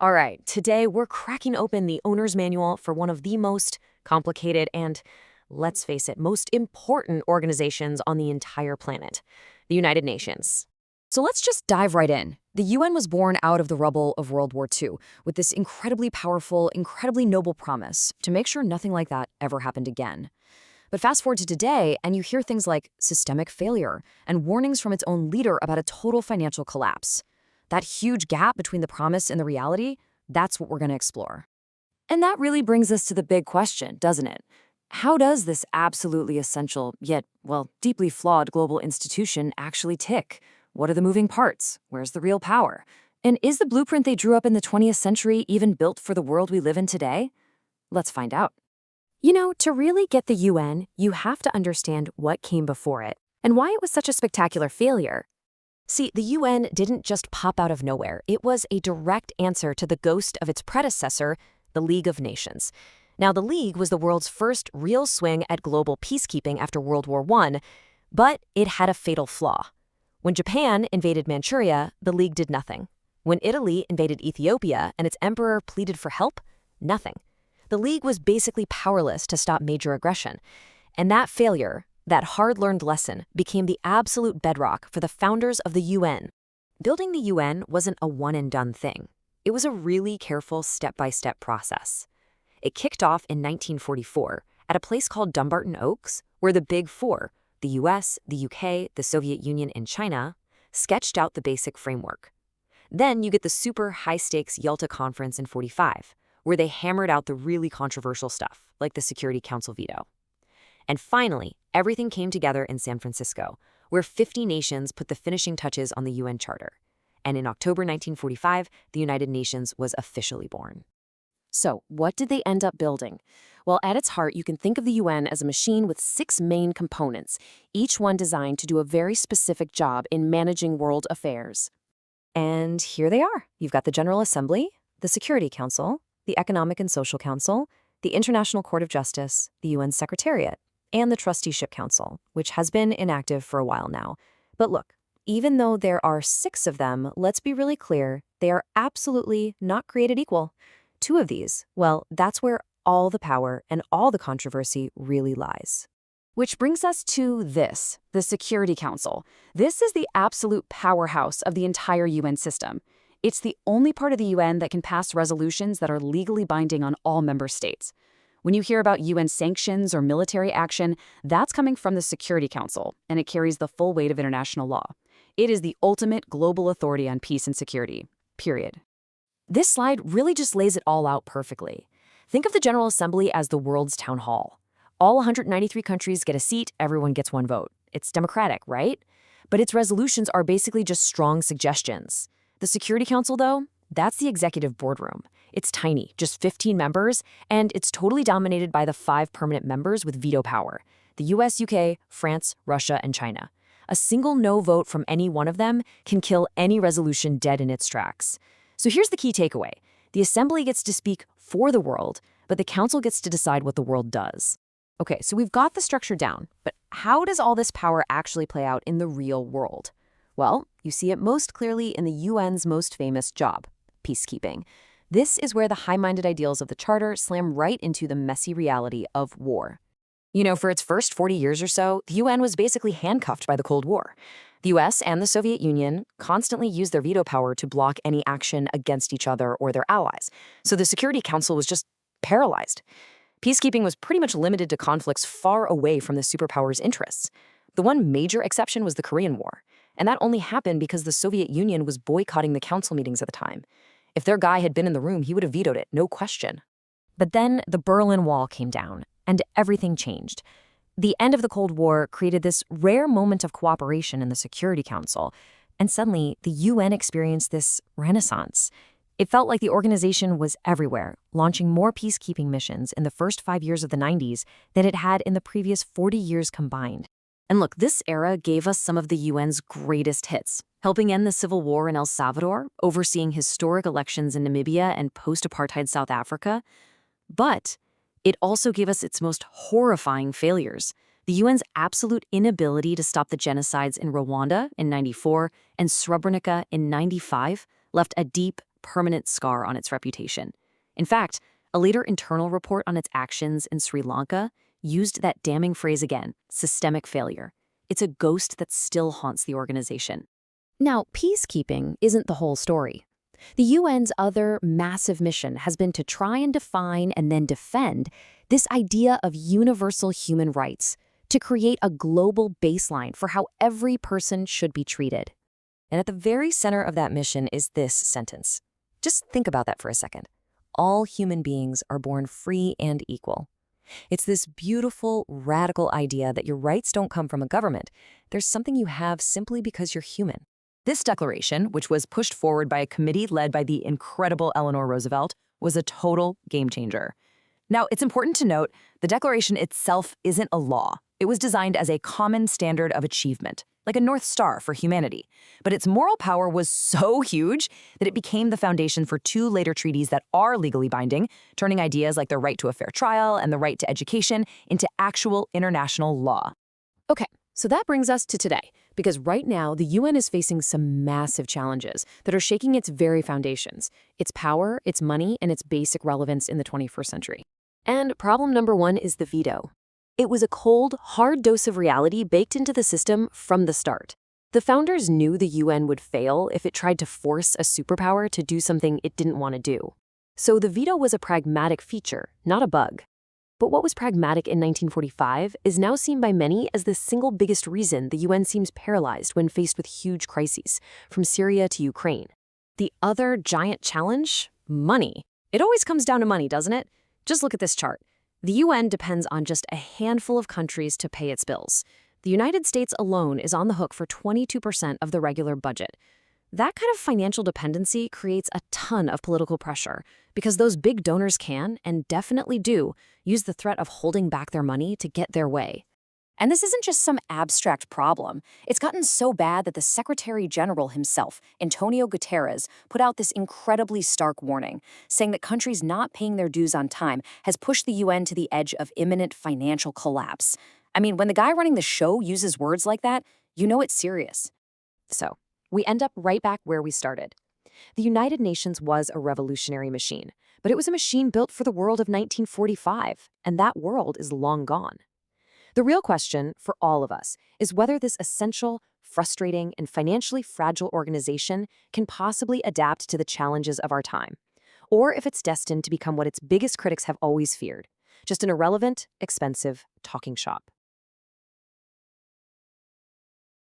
All right, today we're cracking open the owner's manual for one of the most complicated and, let's face it, most important organizations on the entire planet, the United Nations. So let's just dive right in. The UN was born out of the rubble of World War II with this incredibly powerful, incredibly noble promise to make sure nothing like that ever happened again. But fast forward to today, and you hear things like systemic failure and warnings from its own leader about a total financial collapse. That huge gap between the promise and the reality, that's what we're going to explore. And that really brings us to the big question, doesn't it? How does this absolutely essential, yet, well, deeply flawed global institution actually tick? What are the moving parts? Where's the real power? And is the blueprint they drew up in the 20th century even built for the world we live in today? Let's find out. You know, to really get the UN, you have to understand what came before it and why it was such a spectacular failure. See, the UN didn't just pop out of nowhere. It was a direct answer to the ghost of its predecessor, the League of Nations. Now, the League was the world's first real swing at global peacekeeping after World War I, but it had a fatal flaw. When Japan invaded Manchuria, the League did nothing. When Italy invaded Ethiopia and its emperor pleaded for help, nothing. The League was basically powerless to stop major aggression. And that failure, that hard-learned lesson, became the absolute bedrock for the founders of the UN. Building the UN wasn't a one-and-done thing. It was a really careful step-by-step process. It kicked off in 1944 at a place called Dumbarton Oaks, where the Big Four, the US, the UK, the Soviet Union, and China, sketched out the basic framework. Then you get the super high-stakes Yalta Conference in '45, where they hammered out the really controversial stuff, like the Security Council veto. And finally, everything came together in San Francisco, where 50 nations put the finishing touches on the UN Charter. And in October 1945, the United Nations was officially born. So, what did they end up building? Well, at its heart, you can think of the UN as a machine with 6 main components, each one designed to do a very specific job in managing world affairs. And here they are. You've got the General Assembly, the Security Council, the Economic and Social Council, the International Court of Justice, the UN Secretariat, and the Trusteeship Council, which has been inactive for a while now. But look, even though there are 6 of them, let's be really clear, they are absolutely not created equal. 2 of these, well, that's where all the power and all the controversy really lies. Which brings us to this, the Security Council. This is the absolute powerhouse of the entire UN system. It's the only part of the UN that can pass resolutions that are legally binding on all member states. When you hear about UN sanctions or military action, that's coming from the Security Council, and it carries the full weight of international law. It is the ultimate global authority on peace and security, period. This slide really just lays it all out perfectly. Think of the General Assembly as the world's town hall. All 193 countries get a seat, everyone gets one vote. It's democratic, right? But its resolutions are basically just strong suggestions. The Security Council, though, that's the executive boardroom. It's tiny, just 15 members, and it's totally dominated by the 5 permanent members with veto power: the US, UK, France, Russia, and China. A single no vote from any one of them can kill any resolution dead in its tracks. So here's the key takeaway. The Assembly gets to speak for the world, but the Council gets to decide what the world does. Okay, so we've got the structure down, but how does all this power actually play out in the real world? Well, you see it most clearly in the UN's most famous job, peacekeeping. This is where the high-minded ideals of the Charter slam right into the messy reality of war. You know, for its first 40 years or so, the UN was basically handcuffed by the Cold War. The US and the Soviet Union constantly used their veto power to block any action against each other or their allies. So the Security Council was just paralyzed. Peacekeeping was pretty much limited to conflicts far away from the superpowers' interests. The one major exception was the Korean War, and that only happened because the Soviet Union was boycotting the council meetings at the time. If their guy had been in the room, he would have vetoed it, no question. But then the Berlin Wall came down, and everything changed. The end of the Cold War created this rare moment of cooperation in the Security Council, and suddenly the UN experienced this renaissance. It felt like the organization was everywhere, launching more peacekeeping missions in the first 5 years of the 90s than it had in the previous 40 years combined. And look, this era gave us some of the UN's greatest hits, helping end the civil war in El Salvador, overseeing historic elections in Namibia and post-apartheid South Africa. But it also gave us its most horrifying failures. The UN's absolute inability to stop the genocides in Rwanda in '94 and Srebrenica in '95 left a deep, permanent scar on its reputation. In fact, a later internal report on its actions in Sri Lanka used that damning phrase again, systemic failure. It's a ghost that still haunts the organization. Now, peacekeeping isn't the whole story. The UN's other massive mission has been to try and define and then defend this idea of universal human rights, to create a global baseline for how every person should be treated. And at the very center of that mission is this sentence. Just think about that for a second. All human beings are born free and equal. It's this beautiful, radical idea that your rights don't come from a government. There's something you have simply because you're human. This declaration, which was pushed forward by a committee led by the incredible Eleanor Roosevelt, was a total game changer. Now, it's important to note, the declaration itself isn't a law. It was designed as a common standard of achievement, like a North Star for humanity. But its moral power was so huge that it became the foundation for two later treaties that are legally binding, turning ideas like the right to a fair trial and the right to education into actual international law. Okay, so that brings us to today, because right now the UN is facing some massive challenges that are shaking its very foundations, its power, its money, and its basic relevance in the 21st century. And problem number one is the veto. It was a cold, hard dose of reality baked into the system from the start. The founders knew the UN would fail if it tried to force a superpower to do something it didn't want to do. So the veto was a pragmatic feature, not a bug. But what was pragmatic in 1945 is now seen by many as the single biggest reason the UN seems paralyzed when faced with huge crises, from Syria to Ukraine. The other giant challenge? Money. It always comes down to money, doesn't it? Just look at this chart. The UN depends on just a handful of countries to pay its bills. The United States alone is on the hook for 22% of the regular budget. That kind of financial dependency creates a ton of political pressure because those big donors can, and definitely do, use the threat of holding back their money to get their way. And this isn't just some abstract problem. It's gotten so bad that the Secretary General himself, Antonio Guterres, put out this incredibly stark warning, saying that countries not paying their dues on time has pushed the UN to the edge of imminent financial collapse. I mean, when the guy running the show uses words like that, you know it's serious. So, we end up right back where we started. The United Nations was a revolutionary machine, but it was a machine built for the world of 1945, and that world is long gone. The real question for all of us is whether this essential, frustrating, and financially fragile organization can possibly adapt to the challenges of our time, or if it's destined to become what its biggest critics have always feared, just an irrelevant, expensive talking shop.